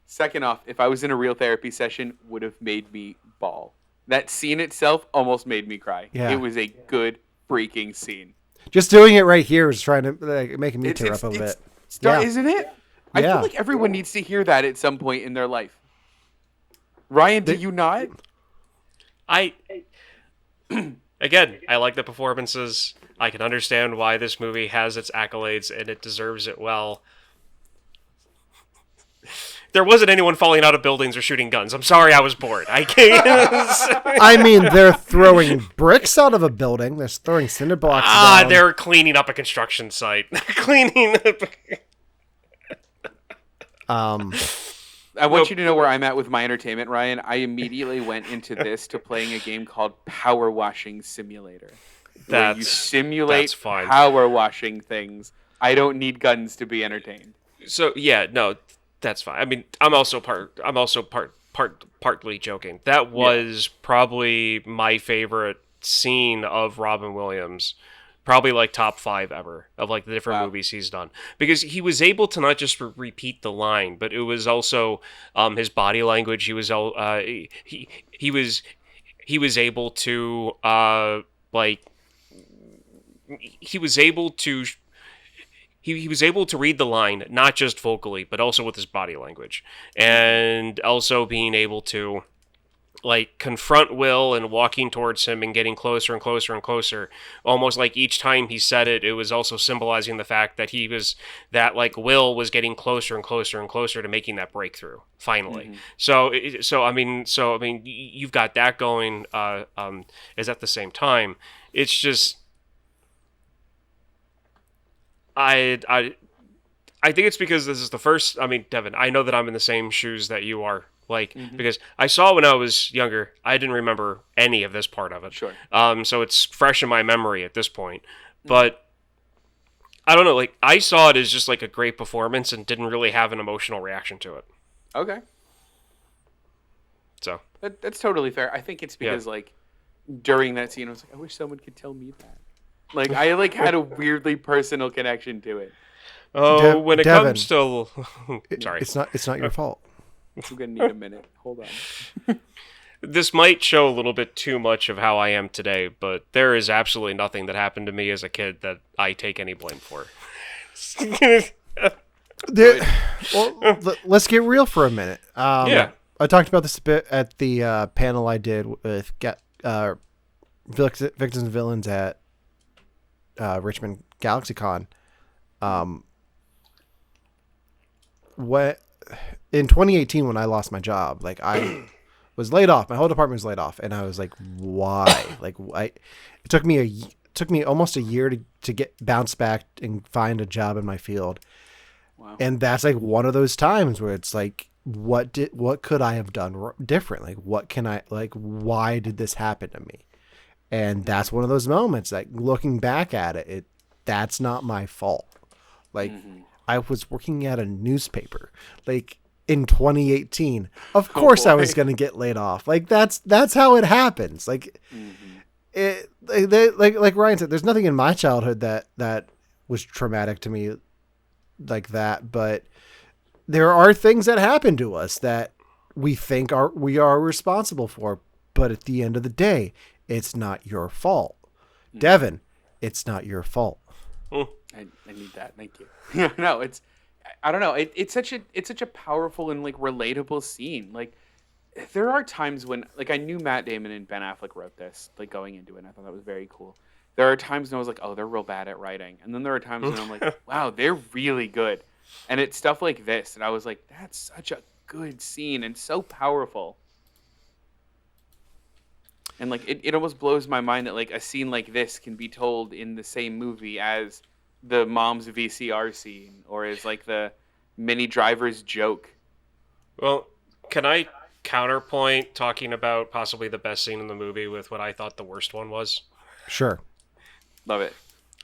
S3: Second off, if I was in a real therapy session, would have made me bawl. That scene itself almost made me cry.
S1: Yeah.
S3: It was a good freaking scene.
S1: Just doing it right here is trying to making me tear up a bit. Yeah.
S3: Isn't it? I feel like everyone needs to hear that at some point in their life. Ryan, do you not?
S2: Again, I like the performances. I can understand why this movie has its accolades and it deserves it well. There wasn't anyone falling out of buildings or shooting guns. I'm sorry, I was bored. I can't.
S1: I mean, they're throwing bricks out of a building. They're throwing cinder blocks down.
S2: They're cleaning up a construction site. Cleaning up.
S3: I want you to know where I'm at with my entertainment, Ryan. I immediately went into this to playing a game called Power Washing Simulator. Where you simulate power washing things. I don't need guns to be entertained.
S2: So yeah, no, that's fine. I mean, I'm also partly joking. That was probably my favorite scene of Robin Williams. Probably like top 5 ever of like the different movies he's done, because he was able to not just repeat the line, but it was also his body language. He was he was able to he was able to read the line not just vocally but also with his body language, and also being able to like confront Will and walking towards him and getting closer and closer and closer. Almost like each time he said it, it was also symbolizing the fact that Will was getting closer and closer and closer to making that breakthrough finally. Mm-hmm. So I mean, you've got that going. Is at the same time, it's just I think it's because this is the first. I mean, Devin, I know that I'm in the same shoes that you are. Because I saw when I was younger, I didn't remember any of this part of it.
S3: Sure.
S2: So it's fresh in my memory at this point. But I don't know, like I saw it as just like a great performance and didn't really have an emotional reaction to it.
S3: Okay.
S2: So
S3: that's totally fair. I think it's because like during that scene, I was like, I wish someone could tell me that. Like I had a weirdly personal connection to it.
S2: Oh, when it
S1: Devin,
S2: comes to, sorry,
S1: it's not your fault.
S3: I'm gonna need a minute. Hold on.
S2: This might show a little bit too much of how I am today, but there is absolutely nothing that happened to me as a kid that I take any blame for.
S1: Let's get real for a minute.
S2: Yeah.
S1: I talked about this a bit at the panel I did with Victims and Villains at Richmond GalaxyCon. What in 2018 when I lost my job, like I was laid off. My whole department was laid off, and I was like, "Why?" It took me almost a year to get bounce back and find a job in my field.
S3: Wow.
S1: And that's like one of those times where it's like, what could I have done different? Like, why did this happen to me? And that's one of those moments, like looking back at it, that's not my fault. Like, I was working at a newspaper, like in 2018. Of course I was going to get laid off. Like that's how it happens. Like, like Ryan said, there's nothing in my childhood that was traumatic to me like that, but there are things that happen to us that we think we are responsible for, but at the end of the day, it's not your fault. Devin, it's not your fault.
S3: I need that. Thank you. No, I don't know. It's such a powerful and like relatable scene. Like there are times when like I knew Matt Damon and Ben Affleck wrote this, like going into it, and I thought that was very cool. There are times when I was like, oh, they're real bad at writing. And then there are times when I'm like, wow, they're really good. And it's stuff like this. And I was like, that's such a good scene and so powerful. And like it almost blows my mind that like a scene like this can be told in the same movie as the mom's VCR scene or as like the Mini Driver's joke.
S2: Well, can I counterpoint talking about possibly the best scene in the movie with what I thought the worst one was?
S1: Sure.
S3: Love it.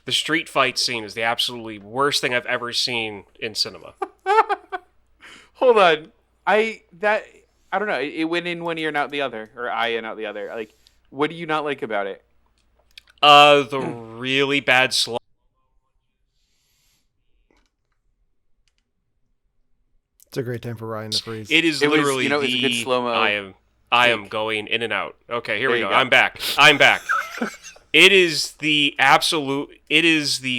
S2: The street fight scene is the absolutely worst thing I've ever seen in cinema.
S3: Hold on. I don't know. It went in one ear and out the other, or eye and out the other. Like, what do you not like about it?
S2: The really bad slow.
S1: It's a great time for Ryan to freeze.
S2: It is literally
S3: it was a good slow-mo.
S2: I am going in and out. Okay, here we go.
S3: go.
S2: I'm back. It is the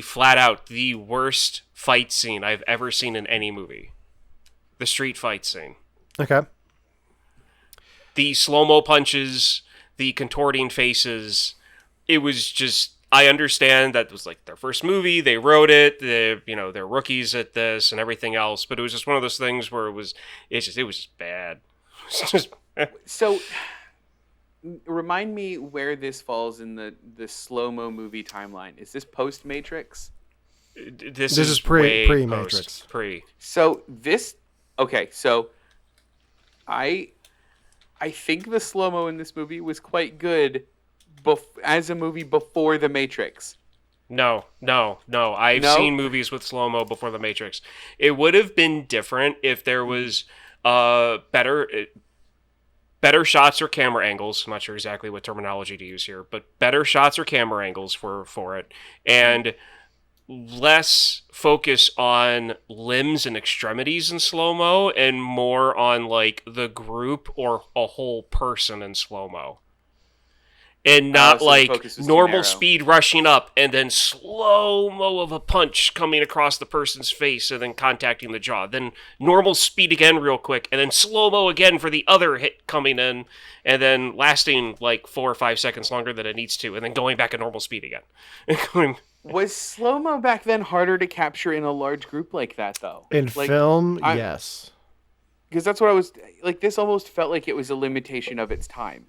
S2: flat out the worst fight scene I've ever seen in any movie. The street fight scene.
S1: Okay.
S2: The slow-mo punches, the contorting faces. It was just, I understand that was like their first movie. They wrote it. They're rookies at this and everything else. But it was just one of those things where it was just bad.
S3: So, remind me where this falls in the slow-mo movie timeline. Is this post-Matrix?
S2: This is
S1: pre-Matrix.
S2: Pre.
S3: So this, okay. So, I think the slow-mo in this movie was quite good, as a movie before the Matrix.
S2: No. I've seen movies with slow-mo before the Matrix. It would have been different if there was better shots or camera angles. I'm not sure exactly what terminology to use here, but better shots or camera angles for it, and less focus on limbs and extremities in slow-mo and more on like the group or a whole person in slow-mo. And not like normal speed rushing up and then slow-mo of a punch coming across the person's face and then contacting the jaw. Then normal speed again real quick and then slow-mo again for the other hit coming in and then lasting like 4 or 5 seconds longer than it needs to and then going back at normal speed again.
S3: Was slow-mo back then harder to capture in a large group like that, though?
S1: In film, yes.
S3: Because that's what I was... Like, this almost felt like it was a limitation of its time.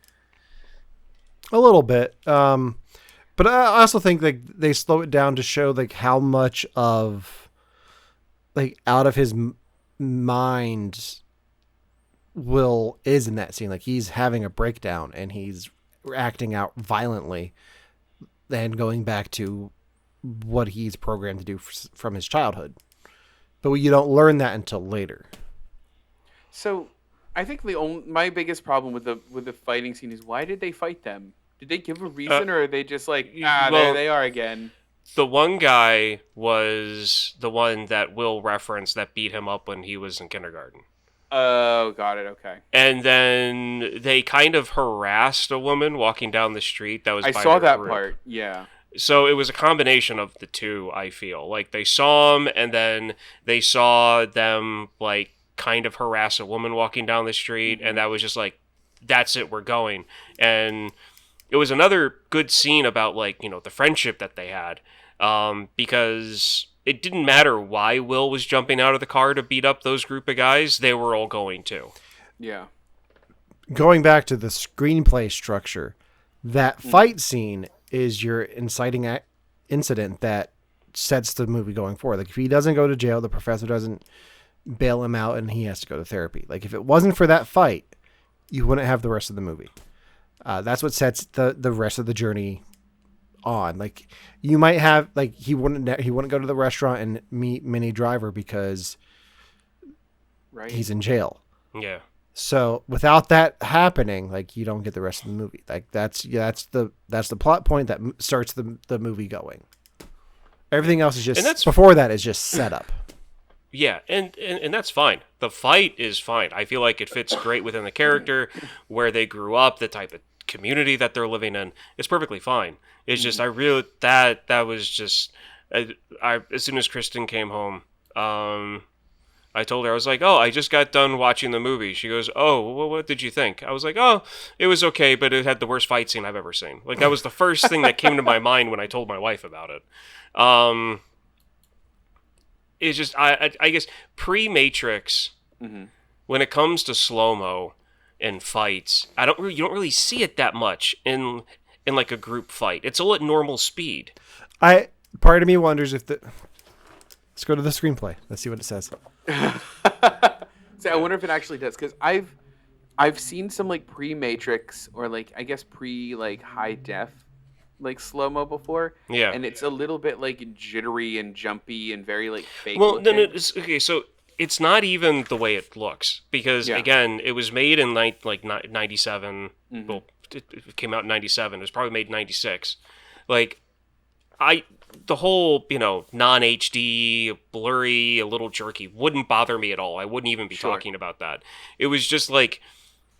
S1: A little bit. But I also think like they slow it down to show like how much of like out of his mind Will is in that scene. Like he's having a breakdown and he's acting out violently and going back to what he's programmed to do from his childhood. But you don't learn that until later. So
S3: I think my biggest problem with the fighting scene is why did they fight them? Did they give a reason, or are they just like, there they are again?
S2: The one guy was the one that Will referenced that beat him up when he was in kindergarten.
S3: Oh, got it. Okay.
S2: And then they kind of harassed a woman walking down the street that was
S3: I
S2: by
S3: saw
S2: their
S3: that
S2: group.
S3: part. Yeah.
S2: So it was a combination of the two, I feel. Like, they saw him, and then they saw them, like, kind of harass a woman walking down the street, and that was just like, that's it, we're going. And it was another good scene about, like, you know, the friendship that they had. Because it didn't matter why Will was jumping out of the car to beat up those group of guys, they were all going to.
S3: Yeah.
S1: Going back to the screenplay structure, that fight scene is your inciting incident that sets the movie going forward. Like, if he doesn't go to jail, the professor doesn't bail him out, and he has to go to therapy. Like, if it wasn't for that fight, you wouldn't have the rest of the movie. That's what sets the rest of the journey on. Like, you might have, like, he wouldn't go to the restaurant and meet Minnie Driver because he's in jail.
S2: Yeah.
S1: So without that happening, like, you don't get the rest of the movie. Like, that's the plot point that starts the movie going. Everything else is just, before that is just set up.
S2: Yeah, and that's fine. The fight is fine. I feel like it fits great within the character, where they grew up, the type of community that they're living in. It's perfectly fine. It's just, I really, that was just, I as soon as Kristen came home, I told her, I was like, oh, I just got done watching the movie. She goes, oh, well, what did you think? I was like, oh, it was okay, but it had the worst fight scene I've ever seen. Like, that was the first thing that came to my mind when I told my wife about it. It's just, I guess, pre-Matrix, when it comes to slow-mo and fights, you don't really see it that much in like a group fight. It's all at normal speed.
S1: Part of me wonders if let's go to the screenplay. Let's see what it says.
S3: See, I wonder if it actually does, because I've seen some, like, pre-Matrix, or, like, I guess like high def, like, slow-mo before.
S2: Yeah.
S3: And it's a little bit, like, jittery and jumpy and very, like, fake.
S2: Well, no, okay, so it's not even the way it looks, because again, it was made in 97. Well, it came out in 97. It was probably made in 96. Like, the whole, you know, non-HD, blurry, a little jerky wouldn't bother me at all. I wouldn't even be talking about that. It was just like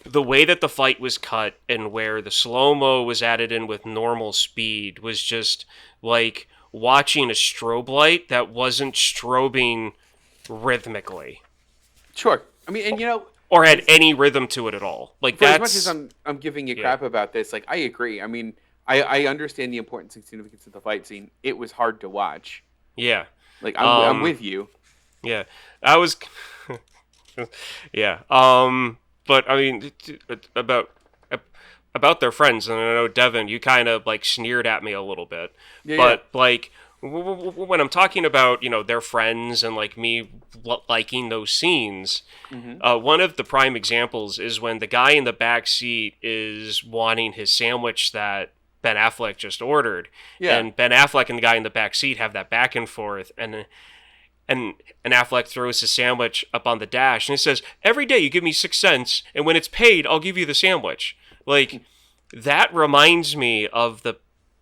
S2: the way that the fight was cut and where the slow-mo was added in with normal speed was just like watching a strobe light that wasn't strobing rhythmically.
S3: Sure. I mean, and, you know,
S2: or had any rhythm to it at all. Like,
S3: as much as I'm giving you crap about this, like, I agree. I mean, I understand the importance and significance of the fight scene. It was hard to watch.
S2: Yeah.
S3: Like, I'm with you.
S2: Yeah. I was... yeah. But, I mean, about their friends, and I know, Devin, you kind of, like, sneered at me a little bit. Yeah, but, like, when I'm talking about, you know, their friends and, like, me liking those scenes, one of the prime examples is when the guy in the back seat is wanting his sandwich that Ben Affleck just ordered. Yeah. And Ben Affleck and the guy in the back seat have that back and forth, and Affleck throws his sandwich up on the dash, and he says, every day you give me 6 cents, and when it's paid, I'll give you the sandwich. Like, that reminds me of the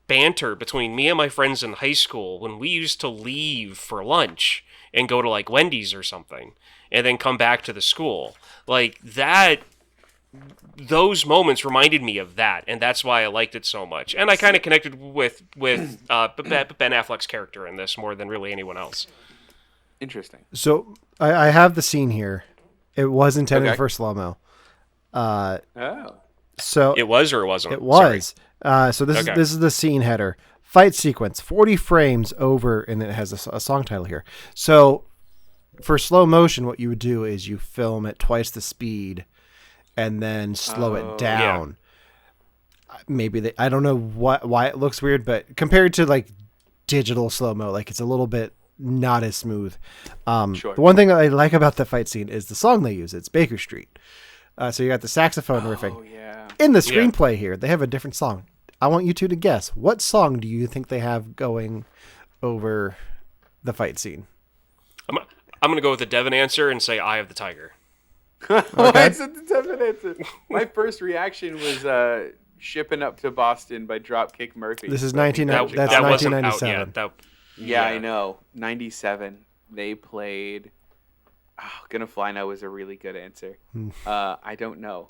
S2: banter between me and my friends in high school when we used to leave for lunch and go to, like, Wendy's or something, and then come back to the school. Like, those moments reminded me of that, and that's why I liked it so much. And I kind of connected with Ben Affleck's character in this more than really anyone else.
S3: Interesting.
S1: So I have the scene here. It was intended for slow-mo. So
S2: it was, or it wasn't?
S1: It was. So this is the scene header. Fight sequence, 40 frames over, and it has a song title here. So for slow motion, what you would do is you film at twice the speed and then slow it down. Yeah. Maybe I don't know why it looks weird, but compared to, like, digital slow-mo, like, it's a little bit not as smooth. The one thing I like about the fight scene is the song they use. It's Baker Street. So you got the saxophone riffing.
S3: Yeah.
S1: In the screenplay here, they have a different song. I want you two to guess. What song do you think they have going over the fight scene?
S2: I'm going to go with the Devin answer and say Eye of the Tiger.
S3: I said the Devin answer. My first reaction was Shipping Up to Boston by Dropkick Murphys.
S1: This is 1997.
S3: Yeah, I know. 97. They played Oh, Gonna Fly Now was a really good answer. I don't know.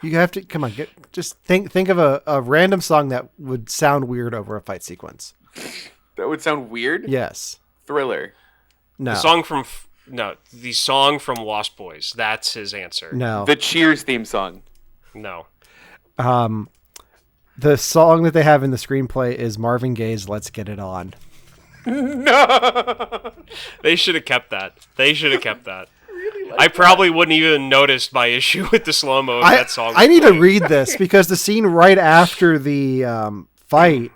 S1: You have to come on. Just think of a random song that would sound weird over a fight sequence.
S3: That would sound weird.
S1: Yes.
S3: Thriller.
S1: No.
S2: The song from Lost Boys. That's his answer.
S1: No.
S3: The Cheers theme song.
S2: No.
S1: The song that they have in the screenplay is Marvin Gaye's "Let's Get It On."
S3: No.
S2: They should have kept that. I probably wouldn't even noticed my issue with the slow-mo of that song.
S1: I need to read this because the scene right after the fight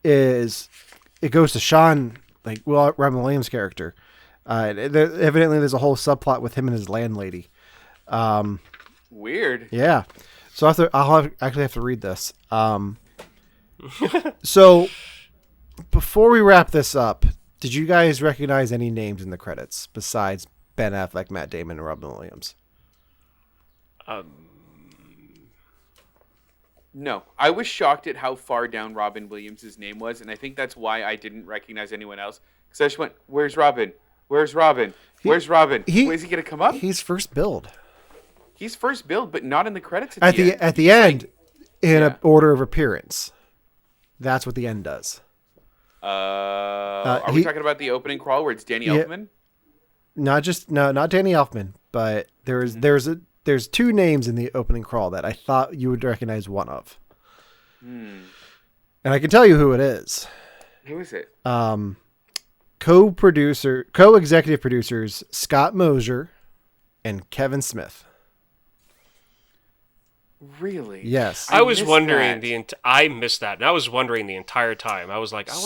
S1: it goes to Sean, like Robin Williams' character. Evidently, there's a whole subplot with him and his landlady.
S3: Weird.
S1: Yeah, so I'll actually have to read this. So before we wrap this up, did you guys recognize any names in the credits besides Ben Affleck, Matt Damon, and Robin Williams?
S3: No, I was shocked at how far down Robin Williams' name was, and I think that's why I didn't recognize anyone else. Because I just went, "Where's Robin? Where's Robin? Where's Robin? Where's he gonna come up?"
S1: He's first billed.
S3: He's first billed, but not in the credits
S1: At the end, in
S3: Yeah.
S1: an order of appearance. That's what the end does.
S3: Are we talking about the opening crawl where it's Danny Elfman?
S1: Not Danny Elfman, but there's two names in the opening crawl that I thought you would recognize one of. And I can tell you who it is.
S3: Who is it?
S1: Co-executive producers Scott Mosier and Kevin Smith.
S3: Really?
S1: Yes.
S2: I was
S3: missed
S2: wondering
S3: that.
S2: I missed that, and I was wondering the entire time. I was like,